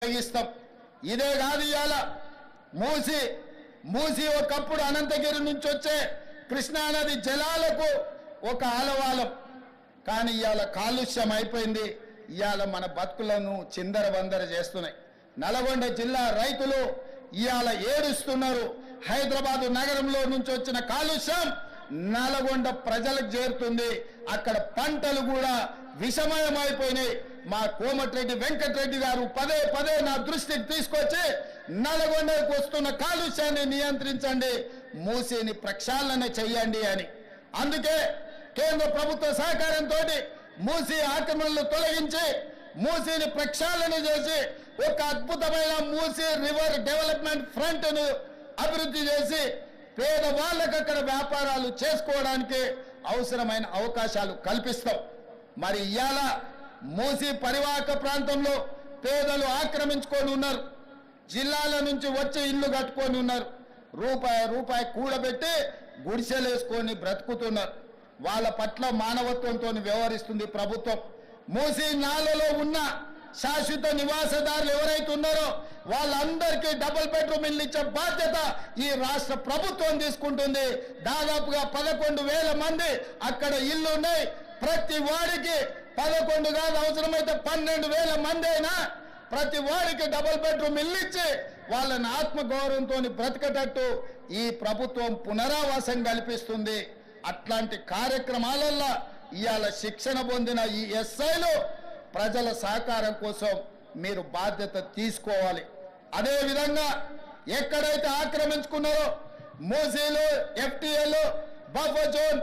తొలగిస్తాం. ఇదే కాదు, ఇవాళ మూసి ఒకప్పుడు అనంతగిరి నుంచి వచ్చే కృష్ణానది జలాలకు ఒక ఆలవాలం. కానీ ఇవాళ కాలుష్యం అయిపోయింది. ఇవాళ మన బతుకులను చిందరవందర చేస్తున్నాయి. నల్గొండ జిల్లా రైతులు ఇవాళ ఏడుస్తున్నారు. హైదరాబాదు నగరంలో నుంచి వచ్చిన కాలుష్యం నల్గొండ ప్రజలకు చేరుతుంది. అక్కడ పంటలు కూడా విషమయమైపోయినాయి. మా కోమటిరెడ్డి వెంకటరెడ్డి గారు పదే పదే నా దృష్టికి తీసుకొచ్చి నల్గొండకు వస్తున్న కాలుష్యాన్ని నియంత్రించండి, మూసిని ప్రక్షాళన చెయ్యండి అని. అందుకే కేంద్ర ప్రభుత్వ సహకారంతో మూసి ఆక్రమణలు తొలగించి మూసిని ప్రక్షాళన చేసి ఒక అద్భుతమైన మూసి రివర్ డెవలప్మెంట్ ఫ్రంట్ ను అభివృద్ధి చేసి పేదవాళ్ళకు అక్కడ వ్యాపారాలు చేసుకోవడానికి అవసరమైన అవకాశాలు కల్పిస్తాం. మరి ఇవాళ మూసి పరివాహక ప్రాంతంలో పేదలు ఆక్రమించుకొని ఉన్నారు. జిల్లాల నుంచి వచ్చి ఇల్లు కట్టుకొని ఉన్నారు. రూపాయి కూడబెట్టి గుడిసెలేసుకొని బ్రతుకుతున్నారు. వాళ్ళ పట్ల మానవత్వంతో వ్యవహరిస్తుంది ప్రభుత్వం. మూసి నాలలో ఉన్న శాశ్వత నివాసదారులు ఎవరైతే ఉన్నారో వాళ్ళందరికీ డబుల్ బెడ్రూమ్ ఇల్లు ఇచ్చే బాధ్యత ఈ రాష్ట్ర ప్రభుత్వం తీసుకుంటుంది. దాదాపుగా 11,000 మంది అక్కడ ఇల్లు ఉన్నాయి. ప్రతి వాడికి 11 కాదు, అవసరమైతే 12,000 మంది అయినా ప్రతి వాడికి డబుల్ బెడ్రూమ్ ఇల్లు ఇచ్చి వాళ్ళని ఆత్మగౌరవంతో బ్రతికేటట్టు ఈ ప్రభుత్వం పునరావాసం కల్పిస్తుంది. అట్లాంటి కార్యక్రమాలలో ఇవాళ శిక్షణ పొందిన ఈ ఎస్ఐలు ప్రజల సహకారం కోసం మీరు బాధ్యత తీసుకోవాలి. అదేవిధంగా ఎక్కడైతే ఆక్రమించుకున్నారో మూసీలు, ఎఫ్టీఎల్, బఫర్ జోన్,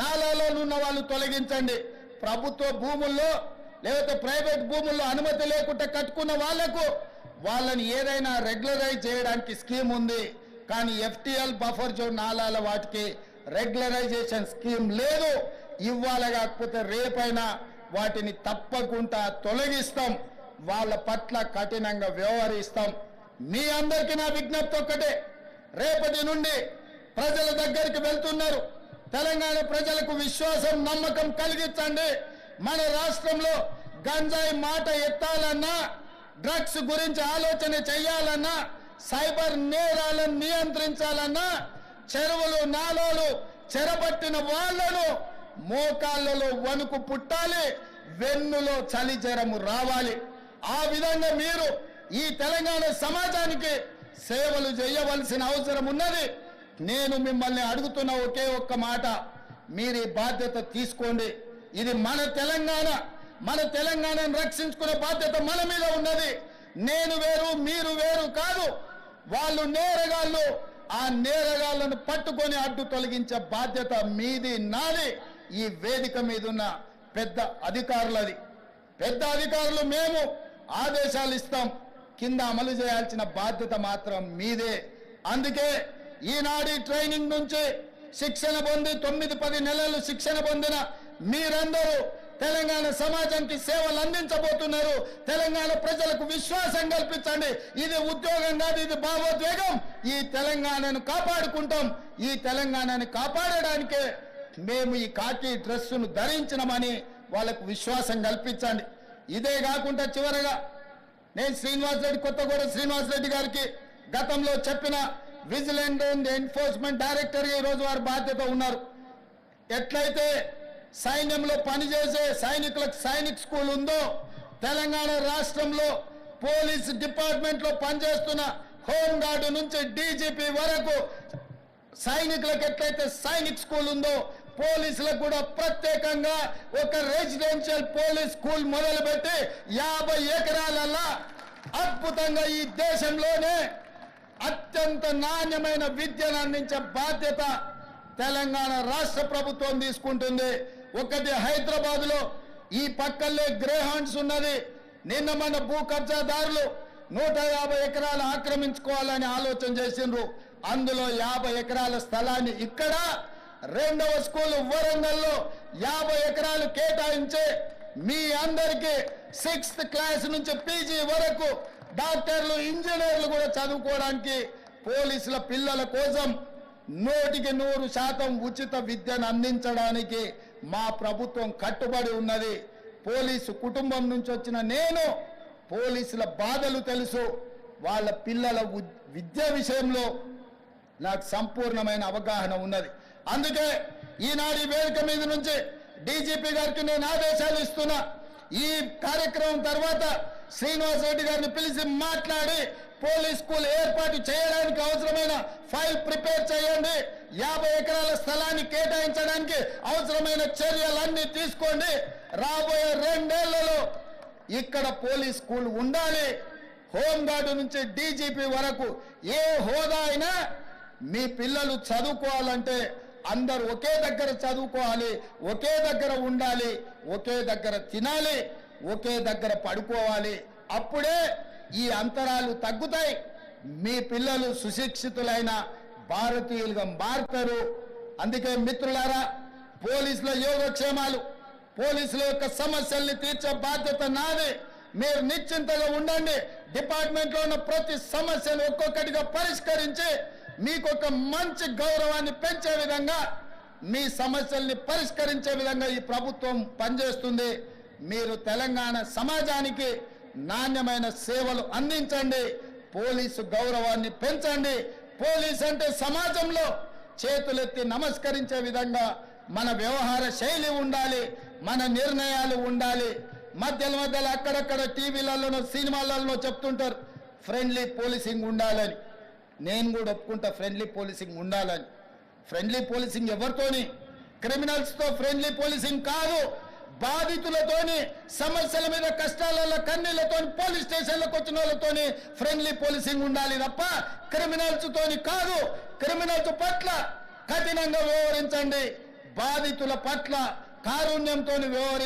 నాలాలో ఉన్న వాళ్ళు తొలగించండి. ప్రభుత్వ భూముల్లో లేకపోతే ప్రైవేట్ భూముల్లో అనుమతి లేకుండా కట్టుకున్న వాళ్ళని ఏదైనా రెగ్యులరైజ్ చేయడానికి స్కీమ్ ఉంది. కానీ ఎఫ్టీఎల్, బఫర్ జోన్, నాలాల వాటికి రెగ్యులరైజేషన్ స్కీమ్ లేదు. ఇవాళ కాకపోతే రేపైనా వాటిని తప్పకుండా తొలగిస్తాం. వాళ్ళ పట్ల కఠినంగా వ్యవహరిస్తాం. మీ అందరికీ నా విజ్ఞప్తి ఒక్కటే, రేపటి నుండి ప్రజల దగ్గరికి వెళ్తున్నారు. తెలంగాణ ప్రజలకు విశ్వాసం, నమ్మకం కలిగించండి. మన రాష్ట్రంలో గంజాయి మాట ఎత్తాలన్నా, డ్రగ్స్ గురించి ఆలోచన చేయాలన్నా, సైబర్ నేరాలను నియంత్రించాలన్నా, చెరువులు, నాలాలు చెరబట్టిన వాళ్లను మోకాళ్ళలో వణుకు పుట్టాలి, వెన్నులో చలిజరము రావాలి. ఆ విధంగా మీరు ఈ తెలంగాణ సమాజానికి సేవలు చేయవలసిన అవసరం ఉన్నది. నేను మిమ్మల్ని అడుగుతున్న ఒకే ఒక్క మాట, మీరు ఈ బాధ్యత తీసుకోండి. ఇది మన తెలంగాణ. మన తెలంగాణను రక్షించుకునే బాధ్యత మన మీద ఉన్నది. నేను వేరు, మీరు వేరు కాదు. వాళ్ళు నేరగాళ్ళు. ఆ నేరగాళ్లను పట్టుకొని అడ్డు తొలగించే బాధ్యత మీది, నాది. ఈ వేదిక మీద ఉన్న పెద్ద అధికారులది. పెద్ద అధికారులు మేము ఆదేశాలు ఇస్తాం, కింద అమలు చేయాల్సిన బాధ్యత మాత్రం మీదే. అందుకే ఈనాడు ట్రైనింగ్ నుంచి శిక్షణ పొంది 9-10 నెలలు శిక్షణ పొందిన మీరందరూ తెలంగాణ సమాజానికి సేవలు అందించబోతున్నారు. తెలంగాణ ప్రజలకు విశ్వాసం కల్పించండి. ఇది ఉద్యోగం కాదు, ఇది భావోద్వేగం. ఈ తెలంగాణను కాపాడుకుంటాం. ఈ తెలంగాణని కాపాడడానికే మేము ఈ కాకి డ్రెస్సును ధరించినమని వాళ్ళకు విశ్వాసం కల్పించండి. ఇదే కాకుండా చివరగా నేను కొత్తగూడ శ్రీనివాసరెడ్డి గారికి గతంలో చెప్పిన విజిలెంట్ అండ్ ఎన్ఫోర్స్మెంట్ డైరెక్టర్గా ఈరోజు వారి బాధ్యత ఉన్నారు. ఎట్లయితే సైన్యంలో పనిచేసే సైనికులకు సైనిక్ స్కూల్ ఉందో, తెలంగాణ రాష్ట్రంలో పోలీస్ డిపార్ట్మెంట్లో పనిచేస్తున్న హోంగార్డు నుంచి డీజీపీ వరకు సైనికులకు ఎట్లయితే సైనిక్ స్కూల్ ఉందో, పోలీసులకు కూడా ప్రత్యేకంగా ఒక రెసిడెన్షియల్ పోలీస్ స్కూల్ మొదలుపెట్టి 50 ఎకరాలల్లా అద్భుతంగా ఈ దేశంలోనే అత్యంత నాణ్యమైన విద్యను అందించే బాధ్యత తెలంగాణ రాష్ట్ర ప్రభుత్వం తీసుకుంటుంది. ఒకటి హైదరాబాద్లో ఈ పక్కల్లే గ్రేహాండ్స్ ఉన్నది. నిన్న మన భూ కబ్జాదారులు 150 ఎకరాలు ఆక్రమించుకోవాలని ఆలోచన చేసిండ్రు. అందులో 50 ఎకరాల స్థలాన్ని ఇక్కడ, రెండవ స్కూల్ వరంగల్లో 50 ఎకరాలు కేటాయించి మీ అందరికీ 6th క్లాస్ నుంచి పీజీ వరకు డాక్టర్లు, ఇంజనీర్లు కూడా చదువుకోవడానికి పోలీసుల పిల్లల కోసం 100% ఉచిత విద్యను అందించడానికి మా ప్రభుత్వం కట్టుబడి ఉన్నది. పోలీసు కుటుంబం నుంచి వచ్చిన నేను పోలీసుల బాధలు తెలుసు, వాళ్ళ పిల్లల విద్య విషయంలో నాకు సంపూర్ణమైన అవగాహన ఉన్నది. అందుకే ఈనాడు ఈ వేదిక మీద నుంచి డీజీపీ గారికి నేను ఆదేశాలు ఇస్తున్నా. ఈ కార్యక్రమం తర్వాత శ్రీనివాస్ రెడ్డి గారిని పిలిచి మాట్లాడి పోలీస్ స్కూల్ ఏర్పాటు చేయడానికి అవసరమైన ఫైల్ ప్రిపేర్ చేయండి. 50 ఎకరాల స్థలాన్ని కేటాయించడానికి అవసరమైన చర్యలన్నీ తీసుకోండి. రాబోయే 2 ఏళ్లలో ఇక్కడ పోలీస్ స్కూల్ ఉండాలి. హోంగార్డు నుంచి డీజీపీ వరకు ఏ హోదా అయినా మీ పిల్లలు చదువుకోవాలంటే అందరూ ఒకే దగ్గర చదువుకోవాలి, ఒకే దగ్గర ఉండాలి, ఒకే దగ్గర తినాలి, ఒకే దగ్గర పడుకోవాలి. అప్పుడే ఈ అంతరాలు తగ్గుతాయి. మీ పిల్లలు సుశిక్షితులైన భారతీయులుగా మారుతారు. అందుకే మిత్రులారా, పోలీసుల యోగక్షేమాలు, పోలీసుల యొక్క సమస్యల్ని తీర్చే బాధ్యత నాది. మీరు నిశ్చింతగా ఉండండి. డిపార్ట్మెంట్లో ఉన్న ప్రతి సమస్యను ఒక్కొక్కటిగా పరిష్కరించి మీకు ఒక మంచి గౌరవాన్ని పెంచే విధంగా, మీ సమస్యల్ని పరిష్కరించే విధంగా ఈ ప్రభుత్వం పనిచేస్తుంది. మీరు తెలంగాణ సమాజానికి నాణ్యమైన సేవలు అందించండి. పోలీసు గౌరవాన్ని పెంచండి. పోలీస్ అంటే సమాజంలో చేతులెత్తి నమస్కరించే విధంగా మన వ్యవహార శైలి ఉండాలి, మన నిర్ణయాలు ఉండాలి. మధ్యలో అక్కడక్కడ టీవీలలో సినిమాలలో చెప్తుంటారు ఫ్రెండ్లీ పోలీసింగ్ ఉండాలని. నేను కూడా ఒప్పుకుంటా ఫ్రెండ్లీ పోలీసింగ్ ఉండాలని. ఫ్రెండ్లీ పోలీసింగ్ ఎవరితోని? క్రిమినల్స్తో ఫ్రెండ్లీ పోలీసింగ్ కాదు. బాధితులతోని, సమస్యల మీద కష్టాలలో కన్నీళ్లతో పోలీస్ స్టేషన్లకు వచ్చిన వాళ్ళతోని ఫ్రెండ్లీ పోలీసింగ్ ఉండాలి తప్ప క్రిమినల్స్ తోని కాదు. క్రిమినల్స్ పట్ల కఠినంగా వ్యవహరించండి, బాధితుల పట్ల కారుణ్యంతో వ్యవహరించండి.